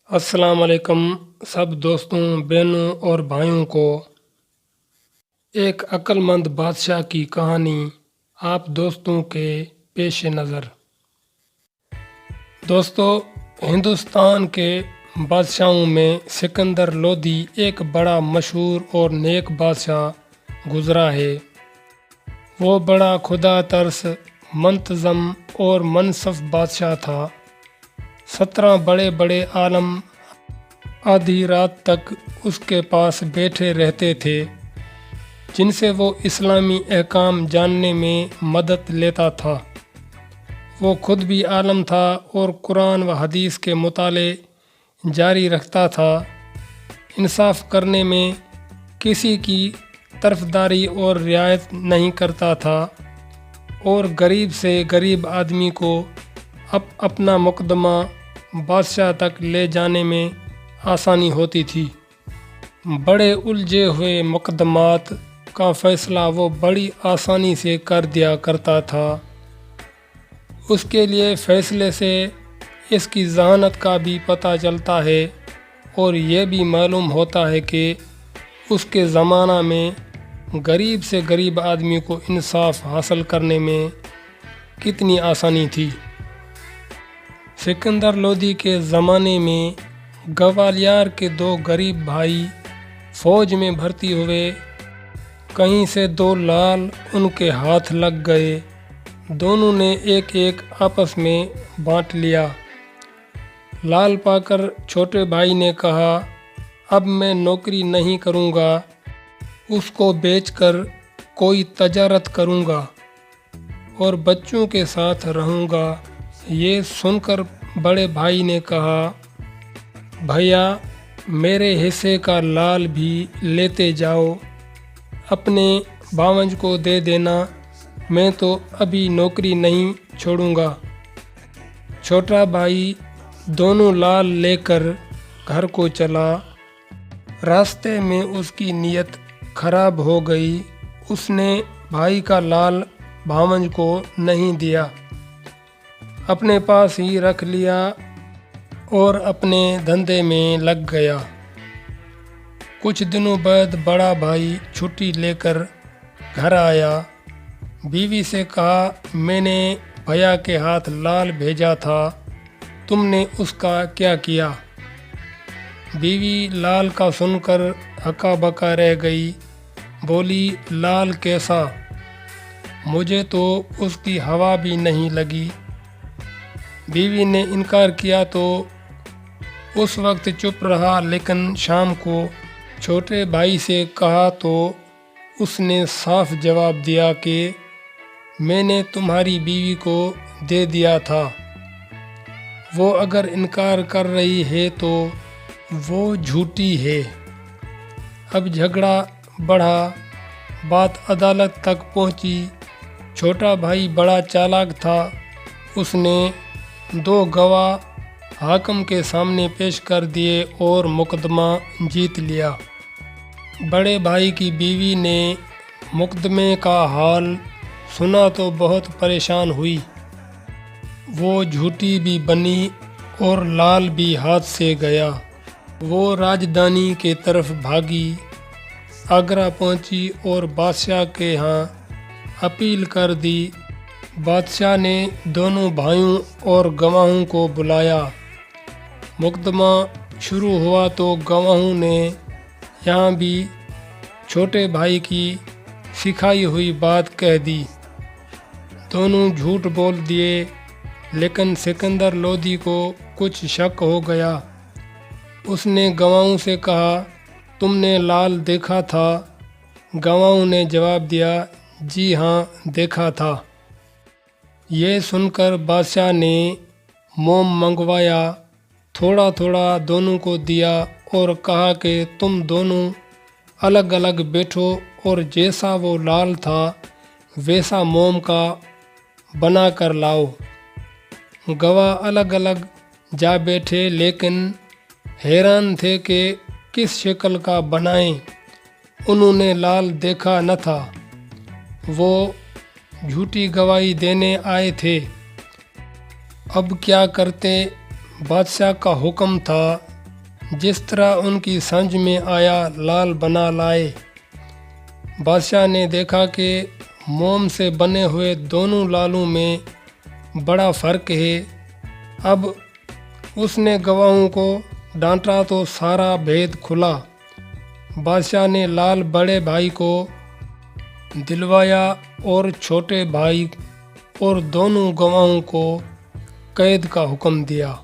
السلام علیکم سب دوستوں بہنوں اور بھائیوں کو ایک عقل مند بادشاہ کی کہانی آپ دوستوں کے پیش نظر۔ دوستو، ہندوستان کے بادشاہوں میں سکندر لودھی ایک بڑا مشہور اور نیک بادشاہ گزرا ہے۔ وہ بڑا خدا ترس، منتظم اور منصف بادشاہ تھا۔ 17 بڑے بڑے عالم آدھی رات تک اس کے پاس بیٹھے رہتے تھے، جن سے وہ اسلامی احکام جاننے میں مدد لیتا تھا۔ وہ خود بھی عالم تھا اور قرآن و حدیث کے مطالعے جاری رکھتا تھا۔ انصاف کرنے میں کسی کی طرفداری اور رعایت نہیں کرتا تھا، اور غریب سے غریب آدمی کو اپنا مقدمہ بادشاہ تک لے جانے میں آسانی ہوتی تھی۔ بڑے الجھے ہوئے مقدمات کا فیصلہ وہ بڑی آسانی سے کر دیا کرتا تھا۔ اس کے لیے فیصلے سے اس کی ذہانت کا بھی پتہ چلتا ہے، اور یہ بھی معلوم ہوتا ہے کہ اس کے زمانہ میں غریب سے غریب آدمی کو انصاف حاصل کرنے میں کتنی آسانی تھی۔ سکندر لودھی کے زمانے میں گوالیار کے 2 غریب بھائی فوج میں بھرتی ہوئے۔ کہیں سے 2 لال ان کے ہاتھ لگ گئے۔ دونوں نے ایک ایک آپس میں بانٹ لیا۔ لال پا کر چھوٹے بھائی نے کہا، اب میں نوکری نہیں کروں گا، اس کو بیچ کر کوئی تجارت کروں گا اور بچوں کے ساتھ رہوں گا۔ یہ سن کر بڑے بھائی نے کہا، بھیا میرے حصے کا لال بھی لیتے جاؤ، اپنے بھانج کو دے دینا، میں تو ابھی نوکری نہیں چھوڑوں گا۔ چھوٹا بھائی دونوں لال لے کر گھر کو چلا۔ راستے میں اس کی نیت خراب ہو گئی۔ اس نے بھائی کا لال بھانج کو نہیں دیا، اپنے پاس ہی رکھ لیا اور اپنے دھندے میں لگ گیا۔ کچھ دنوں بعد بڑا بھائی چھٹی لے کر گھر آیا۔ بیوی سے کہا، میں نے بھیا کے ہاتھ لال بھیجا تھا، تم نے اس کا کیا کیا؟ بیوی لال کا سن کر ہکا بکا رہ گئی، بولی، لال کیسا؟ مجھے تو اس کی ہوا بھی نہیں لگی۔ بیوی نے انکار کیا تو اس وقت چپ رہا، لیکن شام کو چھوٹے بھائی سے کہا تو اس نے صاف جواب دیا کہ میں نے تمہاری بیوی کو دے دیا تھا، وہ اگر انکار کر رہی ہے تو وہ جھوٹی ہے۔ اب جھگڑا بڑھا، بات عدالت تک پہنچی۔ چھوٹا بھائی بڑا چالاک تھا، اس نے 2 گواہ حاکم کے سامنے پیش کر دیے اور مقدمہ جیت لیا۔ بڑے بھائی کی بیوی نے مقدمے کا حال سنا تو بہت پریشان ہوئی۔ وہ جھوٹی بھی بنی اور لال بھی ہاتھ سے گیا۔ وہ راجدھانی کے طرف بھاگی، آگرہ پہنچی اور بادشاہ کے ہاں اپیل کر دی۔ بادشاہ نے دونوں بھائیوں اور گواہوں کو بلایا۔ مقدمہ شروع ہوا تو گواہوں نے یہاں بھی چھوٹے بھائی کی سکھائی ہوئی بات کہہ دی۔ دونوں جھوٹ بول دیے، لیکن سکندر لودھی کو کچھ شک ہو گیا۔ اس نے گواہوں سے کہا، تم نے لال دیکھا تھا؟ گواہوں نے جواب دیا، جی ہاں دیکھا تھا۔ یہ سن کر بادشاہ نے موم منگوایا، تھوڑا تھوڑا دونوں کو دیا اور کہا کہ تم دونوں الگ الگ بیٹھو اور جیسا وہ لال تھا ویسا موم کا بنا کر لاؤ۔ گواہ الگ الگ جا بیٹھے، لیکن حیران تھے کہ کس شکل کا بنائیں، انہوں نے لال دیکھا نہ تھا۔ وہ جھوٹی گواہی دینے آئے تھے۔ اب کیا کرتے؟ بادشاہ کا حکم تھا جس طرح ان کی سمجھ میں آیا لال بنا لائے۔ بادشاہ نے دیکھا کہ موم سے بنے ہوئے دونوں لالوں میں بڑا فرق ہے۔ اب اس نے گواہوں کو ڈانٹا تو سارا بھید کھلا۔ بادشاہ نے لال بڑے بھائی کو دلوایا اور چھوٹے بھائی اور دونوں گواہوں کو قید کا حکم دیا۔